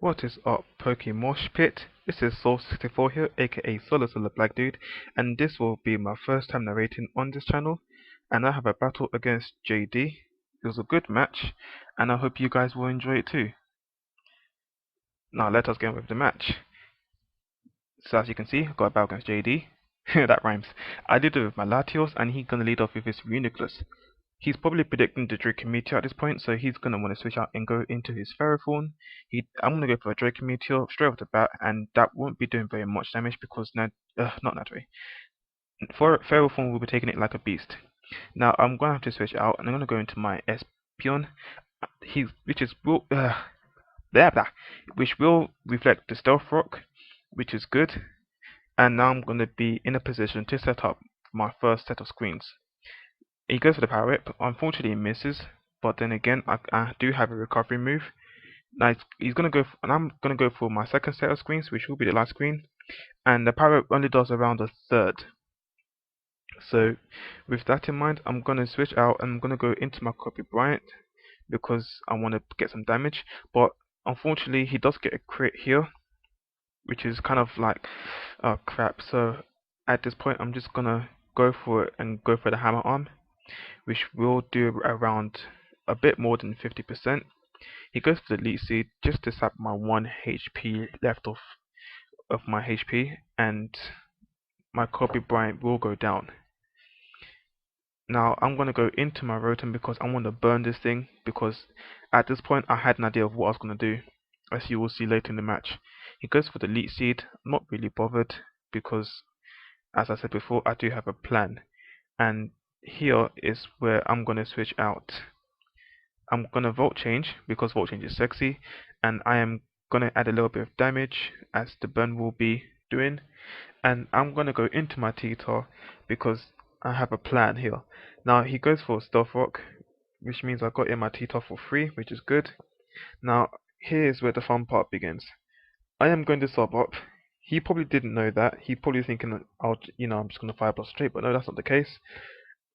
What is up, PokeMoshPit? This is Soul64 here, aka Solosoloblackdude, and this will be my first time narrating on this channel. And I have a battle against JD. It was a good match, and I hope you guys will enjoy it too. Now let us get on with the match. So as you can see, I got a battle against JD. That rhymes. I did it with my Latios, and he's gonna lead off with his Reuniclus. He's probably predicting the Draco Meteor at this point, so he's going to want to switch out and go into his Ferrothorn. I'm going to go for a Draco Meteor straight off the bat, and that won't be doing very much damage because not Nadray. Ferrothorn will be taking it like a beast. Now I'm going to have to switch out, and I'm going to go into my Espeon, which will reflect the Stealth Rock, which is good. And now I'm going to be in a position to set up my first set of screens. He goes for the Power Whip. Unfortunately, he misses. But then again, I do have a recovery move. Now he's gonna go, and I'm gonna go for my second set of screens, which will be the last screen. And the Power Whip only does around a third. So with that in mind, I'm gonna switch out and I'm gonna go into my Kobe Bryant because I want to get some damage. But unfortunately, he does get a crit here, which is kind of like, oh crap. So at this point, I'm just gonna go for it and go for the Hammer Arm, which will do around a bit more than 50%. He goes for the Leech Seed just to sap my 1 HP left of my HP, and my Kobe Bryant will go down. Now I'm going to go into my Rotom because I want to burn this thing, because at this point I had an idea of what I was going to do, as you will see later in the match. He goes for the Leech Seed. I'm not really bothered because, as I said before, I do have a plan, and here is where I'm going to switch out. I'm going to Volt Change because Volt Change is sexy, and I am going to add a little bit of damage as the burn will be doing, and I'm going to go into my T-Tar because I have a plan here. Now he goes for Stealth Rock, which means I got in my T-Tar for free, which is good. Now here's where the fun part begins. I am going to sub up. He probably didn't know that. He probably thinking that I'm just going to Fire Blast straight, but no, that's not the case.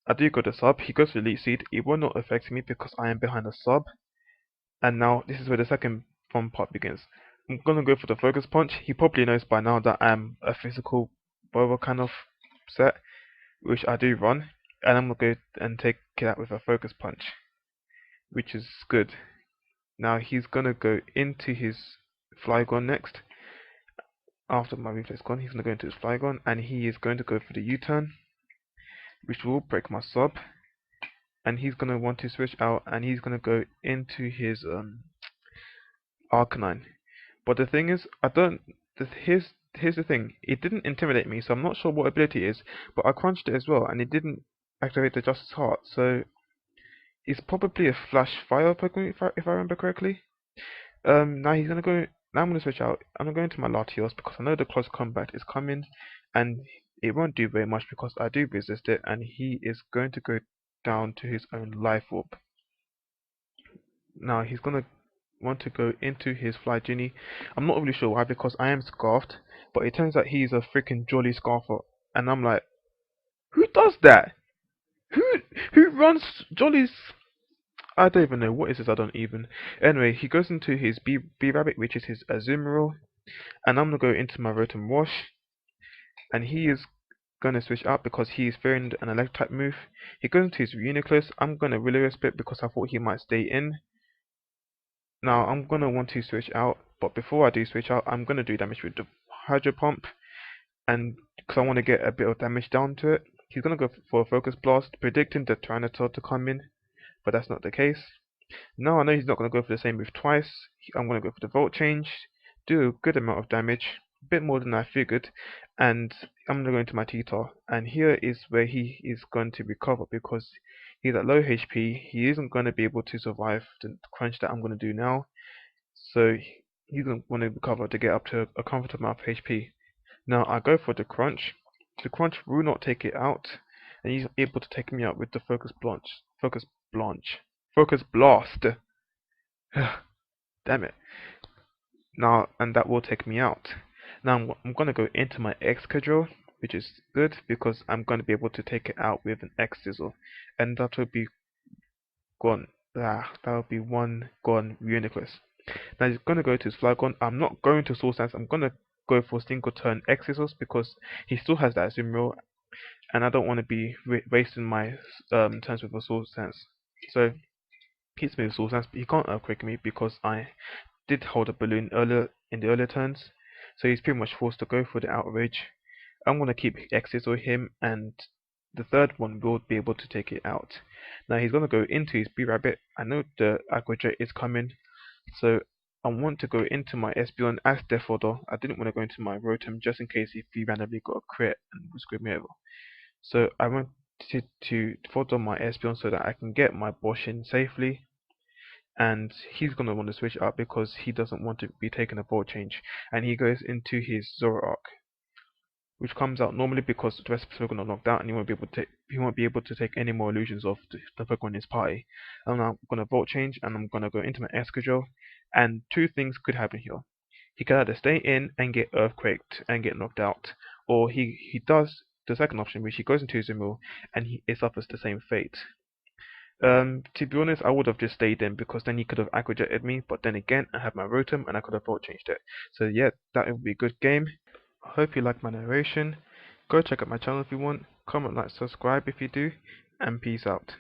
I do go to sub. He goes for Elite Seed. It will not affect me because I am behind the sub. And now this is where the second fun part begins. I'm gonna go for the Focus Punch. He probably knows by now that I'm a physical bowler kind of set, which I do run, and I'm gonna go and take it out with a Focus Punch, which is good. Now he's gonna go into his Flygon next. After my reflex gone, he's gonna go into his Flygon, and he is going to go for the U-turn, which will break my sub. And he's gonna want to switch out, and he's gonna go into his Arcanine. But the thing is, here's the thing. It didn't intimidate me, so I'm not sure what ability it is. But I crunched it as well, and it didn't activate the Justice Heart. So it's probably a Flash Fire Pokemon, if I remember correctly. Now he's gonna go. Now I'm gonna switch out. I'm gonna go into my Latios because I know the close combat is coming, and it won't do very much because I do resist it, and he is going to go down to his own Life Orb. Now he's gonna want to go into his Fly Genie. I'm not really sure why, because I am Scarfed, but it turns out he's a freaking Jolly Scarfer, and I'm like, who does that? Who runs Jolly's? I don't even know what is this. I don't even. Anyway, he goes into his B Rabbit, which is his Azumarill, and I'm gonna go into my Rotom Wash, and he is gonna switch out because he is fearing an Electric type move. He goes into his Reuniclus. I'm gonna Will-O-Wisp Split because I thought he might stay in. Now I'm gonna want to switch out, but before I do switch out, I'm gonna do damage with the Hydro Pump, and because I want to get a bit of damage down to it. He's gonna go for a Focus Blast, predicting the Tyranitar to come in, but that's not the case. Now I know he's not gonna go for the same move twice. I'm gonna go for the Volt Change, do a good amount of damage, a bit more than I figured, and I'm gonna go into my T-Tar, and here is where he is going to recover because he's at low HP. He isn't going to be able to survive the crunch that I'm going to do now, so he's going to want to recover to get up to a comfortable amount of HP. Now I go for the crunch. The crunch will not take it out, and he's able to take me out with the Focus Blast. Damn it. Now, and that will take me out. Now I'm going to go into my Excadrill, which is good because I'm going to be able to take it out with an X-Sizzle, and that will be gone. That will be one gone Reuniclus. Now he's going to go to his Flygon. I'm not going to Soul Stance. I'm going to go for single turn Exesos because he still has that Azumarill, and I don't want to be wasting my turns with a Soul Stance. So he's moving Soul Stance, but he can't Earthquake me because I did hold a balloon earlier in the earlier turns. So he's pretty much forced to go for the Outrage. I'm going to keep Exeso him, and the third one will be able to take it out. Now he's going to go into his B-Rabbit. I know the Aqua Jet is coming, so I want to go into my Espeon as Death Order. I didn't want to go into my Rotom just in case if he randomly got a crit and would screw me over. So I wanted to fodder my Espeon so that I can get my Bosch in safely. And he's going to want to switch up because he doesn't want to be taking a Volt Change. And he goes into his Zoroark, which comes out normally because the rest of the Pokemon are knocked out, and he won't be able to take any more illusions of the Pokemon in his party. And I'm gonna Volt Change, and I'm gonna go into my Excadrill, and two things could happen here. He could either stay in and get Earthquaked and get knocked out, or he does the second option, which he goes into his Azumarill and it suffers the same fate. To be honest, I would have just stayed in because then he could have Aqua Jetted me, but then again, I have my Rotom and I could have Volt Changed it. So yeah, that would be a good game. I hope you like my narration. Go check out my channel if you want. Comment, like, subscribe if you do, and peace out.